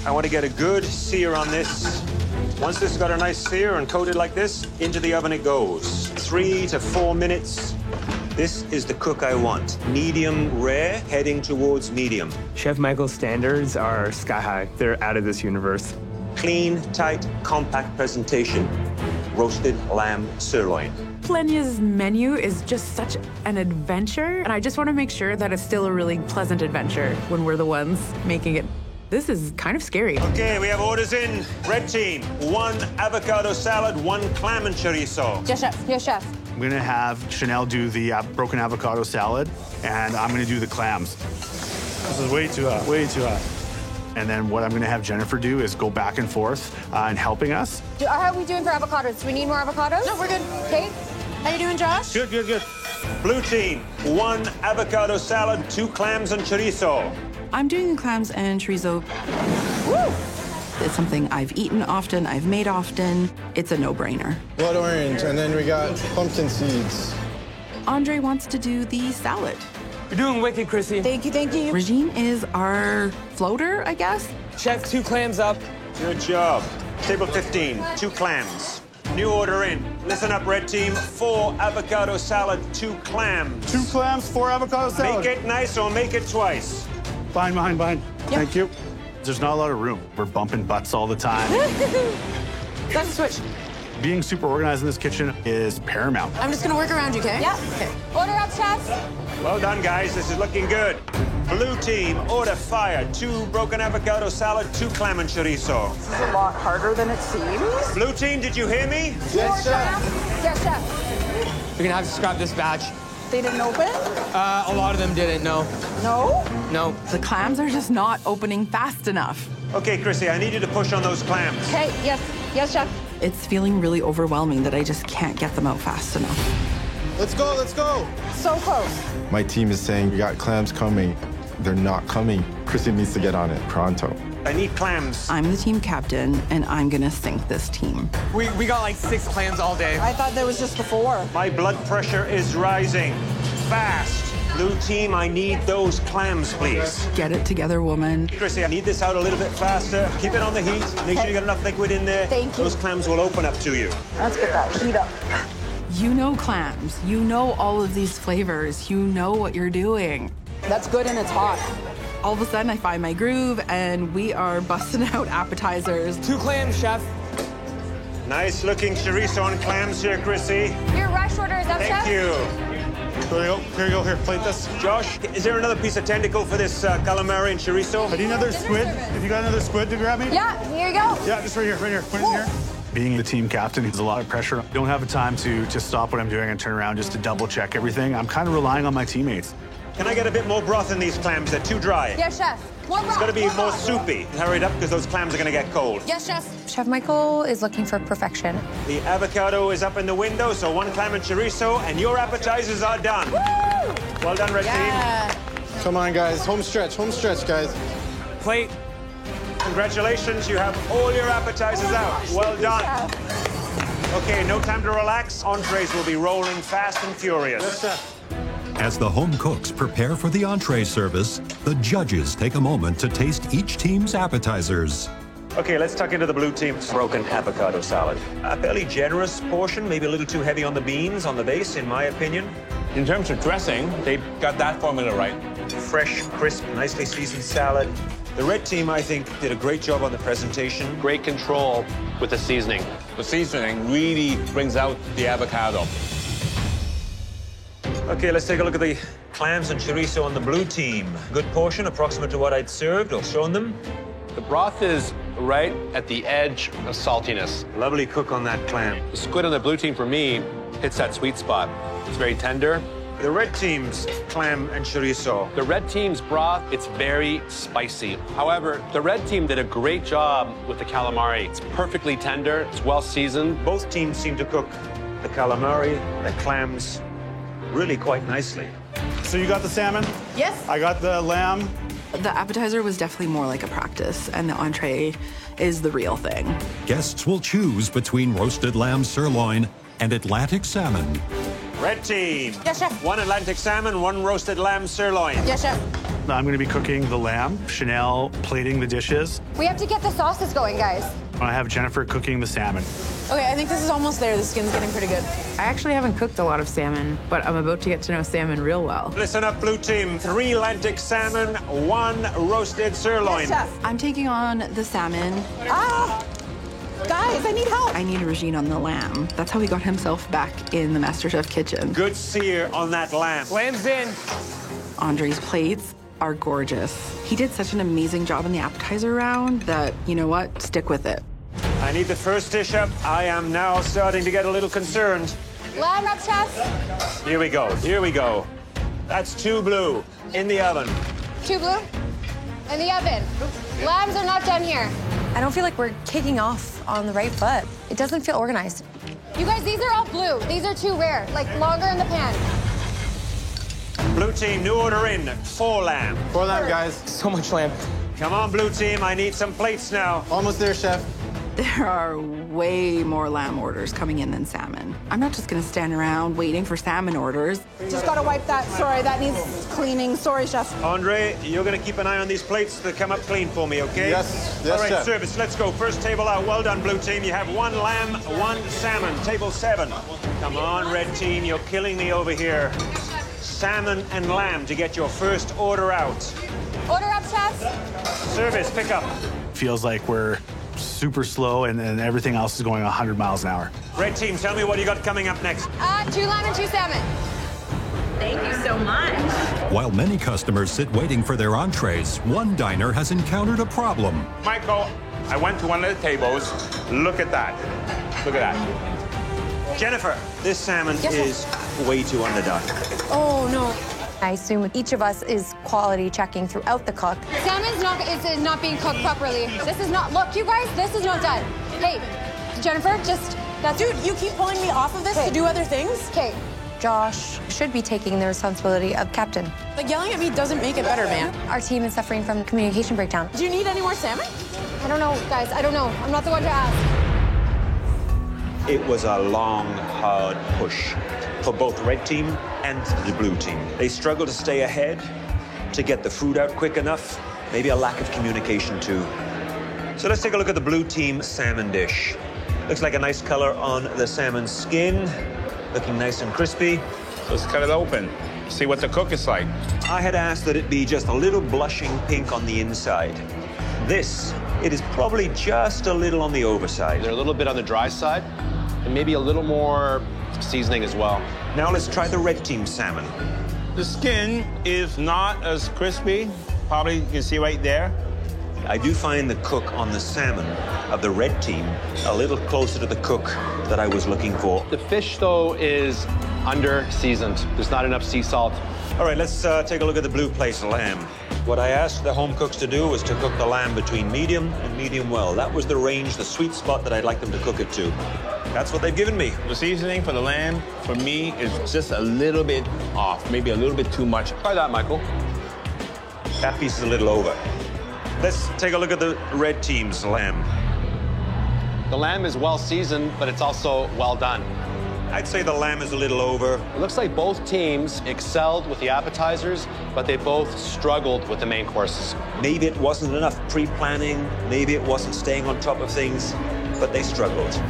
I want to get a good sear on this. Once this has got a nice sear and coated like this, into the oven it goes. 3 to 4 minutes. This is the cook I want. Medium rare, heading towards medium. Chef Michael's standards are sky high. They're out of this universe. Clean, tight, compact presentation. Roasted lamb sirloin. Lenya's menu is just such an adventure, and I just want to make sure that it's still a really pleasant adventure when we're the ones making it. This is kind of scary. Okay, we have orders in. Red team, 1 avocado salad, 1 clam and chorizo. Yes, chef. Yes, chef. I'm gonna have Chanel do the broken avocado salad, and I'm gonna do the clams. This is way too hot, way too hot. And then what I'm gonna have Jennifer do is go back and forth in helping us. How are we doing for avocados? Do we need more avocados? No, we're good. Okay. How you doing, Josh? Good, good, good. Blue team, 1 avocado salad, 2 clams and chorizo. I'm doing the clams and chorizo. Woo! It's something I've eaten often, I've made often. It's a no-brainer. Blood orange, and then we got pumpkin seeds. Andre wants to do the salad. You're doing wicked, Chrissy. Thank you, thank you. Regine is our floater, I guess. Chef, 2 clams up. Good job. Table 15, 2 clams. New order in. Listen up, red team. 4 avocado salad, 2 clams. 2 clams, 4 avocado salad. Make it nice or make it twice. Fine, mine, mine. Thank you. There's not a lot of room. We're bumping butts all the time. Let's switch. Being super organized in this kitchen is paramount. I'm just gonna work around you, okay? Yeah. Okay. Order up, chefs. Well done, guys. This is looking good. Blue team, order fire. 2 broken avocado salad, 2 clam and chorizo. This is a lot harder than it seems. Blue team, did you hear me? Yes, chef. Yes, chef. You're gonna have to scrap this batch. They didn't open? A lot of them didn't, no. No? No. The clams are just not opening fast enough. Okay, Chrissy, I need you to push on those clams. Okay, yes. Yes, chef. It's feeling really overwhelming that I just can't get them out fast enough. Let's go, let's go. So close. My team is saying we got clams coming. They're not coming. Chrissy needs to get on it pronto. I need clams. I'm the team captain, and I'm gonna sink this team. We got like 6 clams all day. I thought there was just the 4. My blood pressure is rising. Fast. Blue team, I need those clams, please. Get it together, woman. Chrissy, I need this out a little bit faster. Keep it on the heat. Make sure you got enough liquid in there. Thank you. Those clams will open up to you. Let's get that heat up. You know clams. You know all of these flavors. You know what you're doing. That's good and it's hot. All of a sudden, I find my groove, and we are busting out appetizers. 2 clams, chef. Nice looking chorizo and clams here, Chrissy. Your rush order is up, chef. Thank you. Here you go. Here you go. Here, plate this. Josh, is there another piece of tentacle for this calamari and chorizo? I need another squid. If you got another squid to grab me? Yeah, here you go. Yeah, just right here, right here. Put it in here. Being the team captain is a lot of pressure. I don't have the time to stop what I'm doing and turn around just to double check everything. I'm kind of relying on my teammates. Can I get a bit more broth in these clams? They're too dry. Yes, chef. More It's got to be more soupy. Hurry it up because those clams are going to get cold. Yes, chef. Chef Michael is looking for perfection. The avocado is up in the window, so 1 clam and chorizo, and your appetizers are done. Woo! Well done, red team. Come on, guys. Home stretch, guys. Plate. Congratulations, you have all your appetizers out. Well done. Okay, no time to relax. Entrees will be rolling fast and furious. Yes, chef. As the home cooks prepare for the entree service, the judges take a moment to taste each team's appetizers. Okay, let's tuck into the blue team's broken avocado salad. A fairly generous portion, maybe a little too heavy on the beans, on the base, in my opinion. In terms of dressing, they got that formula right. Fresh, crisp, nicely seasoned salad. The red team, I think, did a great job on the presentation. Great control with the seasoning. The seasoning really brings out the avocado. Okay, let's take a look at the clams and chorizo on the blue team. Good portion, approximate to what I'd served or shown them. The broth is right at the edge of saltiness. Lovely cook on that clam. The squid on the blue team, for me, hits that sweet spot. It's very tender. The red team's clam and chorizo. The red team's broth, it's very spicy. However, the red team did a great job with the calamari. It's perfectly tender, it's well seasoned. Both teams seem to cook the calamari, the clams, really quite nicely. So you got the salmon? Yes. I got the lamb. The appetizer was definitely more like a practice, and the entree is the real thing. Guests will choose between roasted lamb sirloin and Atlantic salmon. Red team. Yes, chef. 1 Atlantic salmon, 1 roasted lamb sirloin. Yes, chef. I'm going to be cooking the lamb, Chanel plating the dishes. We have to get the sauces going, guys. I have Jennifer cooking the salmon. Okay, I think this is almost there. The skin's getting pretty good. I actually haven't cooked a lot of salmon, but I'm about to get to know salmon real well. Listen up, blue team. 3 Atlantic salmon, 1 roasted sirloin. Yes, chef. I'm taking on the salmon. Guys, I need help. I need Regine on the lamb. That's how he got himself back in the MasterChef kitchen. Good sear on that lamb. Lamb's in. Andre's plates are gorgeous. He did such an amazing job in the appetizer round that, you know what, stick with it. I need the first dish up. I am now starting to get a little concerned. Lamb up, chef. Here we go, here we go. That's 2 blue in the oven. 2 blue in the oven. Lambs are not done here. I don't feel like we're kicking off on the right foot. It doesn't feel organized. You guys, these are all blue. These are too rare, like longer in the pan. Blue team, new order in. 4 lamb. 4 lamb, guys. So much lamb. Come on, blue team, I need some plates now. Almost there, chef. There are way more lamb orders coming in than salmon. I'm not just gonna stand around waiting for salmon orders. Just gotta wipe that. Sorry, that needs cleaning. Sorry, chef. Andre, you're gonna keep an eye on these plates to come up clean for me, okay? Yes, All right, chef. service, let's go. First table out. Well done, blue team. You have 1 lamb, 1 salmon. Table 7. Come on, red team, you're killing me over here. Salmon and lamb to get your first order out. Order up, chef. Service, pick up. Feels like we're super slow and everything else is going 100 miles an hour. Red team, tell me what you got coming up next. 2 lamb and 2 salmon. Thank you so much. While many customers sit waiting for their entrees, one diner has encountered a problem. Michael, I went to one of the tables. Look at that. Look at that. Jennifer, this salmon is way too underdone. Oh, no. I assume each of us is quality checking throughout the cook. Salmon's not being cooked properly. This is not, look, you guys, this is not done. Hey, Jennifer, that's... Dude, you keep pulling me off of this to do other things? Okay, Josh should be taking the responsibility of captain. Like, yelling at me doesn't make it better, man. Our team is suffering from communication breakdown. Do you need any more salmon? I don't know, guys, I don't know. I'm not the one to ask. It was a long, hard push for both red team and the blue team. They struggled to stay ahead, to get the food out quick enough, maybe a lack of communication too. So let's take a look at the blue team salmon dish. Looks like a nice color on the salmon skin, looking nice and crispy. Let's cut it open. See what the cook is like. I had asked that it be just a little blushing pink on the inside. This, it is probably just a little on the overside. They're a little bit on the dry side, and maybe a little more seasoning as well. Now let's try the red team salmon. The skin is not as crispy. Probably you can see right there. I do find the cook on the salmon of the red team a little closer to the cook that I was looking for. The fish, though, is under-seasoned. There's not enough sea salt. All right, let's take a look at the blue place lamb. What I asked the home cooks to do was to cook the lamb between medium and medium well. That was the range, the sweet spot that I'd like them to cook it to. That's what they've given me. The seasoning for the lamb, for me, is just a little bit off, maybe a little bit too much. Try that, Michael. That piece is a little over. Let's take a look at the red team's lamb. The lamb is well seasoned, but it's also well done. I'd say the lamb is a little over. It looks like both teams excelled with the appetizers, but they both struggled with the main courses. Maybe it wasn't enough pre-planning, maybe it wasn't staying on top of things, but they struggled.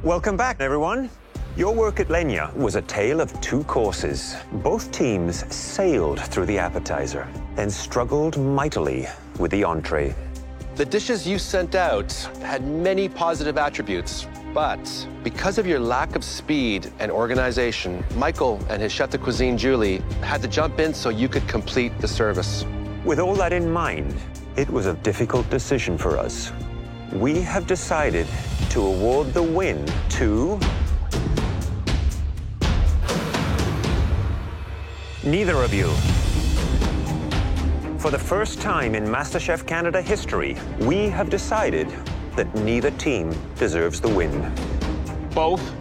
Welcome back, everyone. Your work at Lenya was a tale of 2 courses. Both teams sailed through the appetizer and struggled mightily with the entree. The dishes you sent out had many positive attributes, but because of your lack of speed and organization, Michael and his chef de cuisine, Julie, had to jump in so you could complete the service. With all that in mind, it was a difficult decision for us. We have decided to award the win to neither of you. For the first time in MasterChef Canada history, we have decided that neither team deserves the win. Both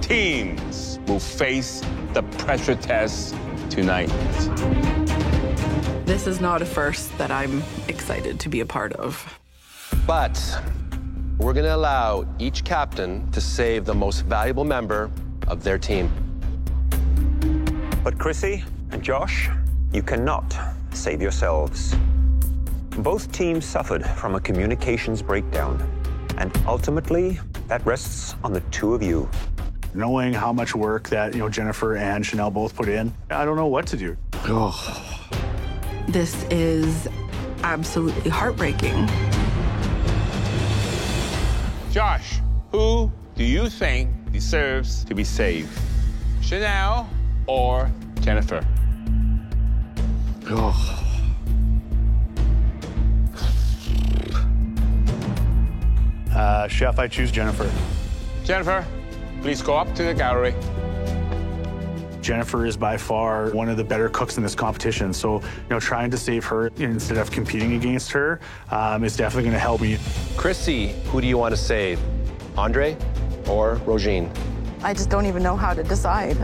teams will face the pressure test tonight. This is not a first that I'm excited to be a part of. But we're going to allow each captain to save the most valuable member of their team. But Chrissy and Josh, you cannot save yourselves. Both teams suffered from a communications breakdown, and ultimately, that rests on the two of you. Knowing how much work that, Jennifer and Chanel both put in, I don't know what to do. This is absolutely heartbreaking. Josh, who do you think deserves to be saved? Chanel or Jennifer? Chef, I choose Jennifer. Jennifer, please go up to the gallery. Jennifer is by far one of the better cooks in this competition. So, trying to save her instead of competing against her is definitely going to help me. Chrissy, who do you want to save? Andre or Rogine? I just don't even know how to decide.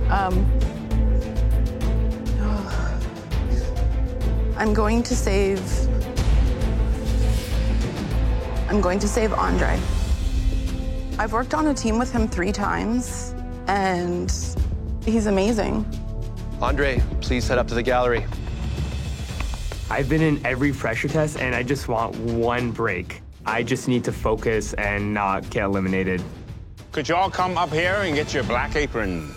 I'm going to save Andre. I've worked on a team with him 3 times, and he's amazing. Andre, please head up to the gallery. I've been in every pressure test, and I just want one break. I just need to focus and not get eliminated. Could you all come up here and get your black apron?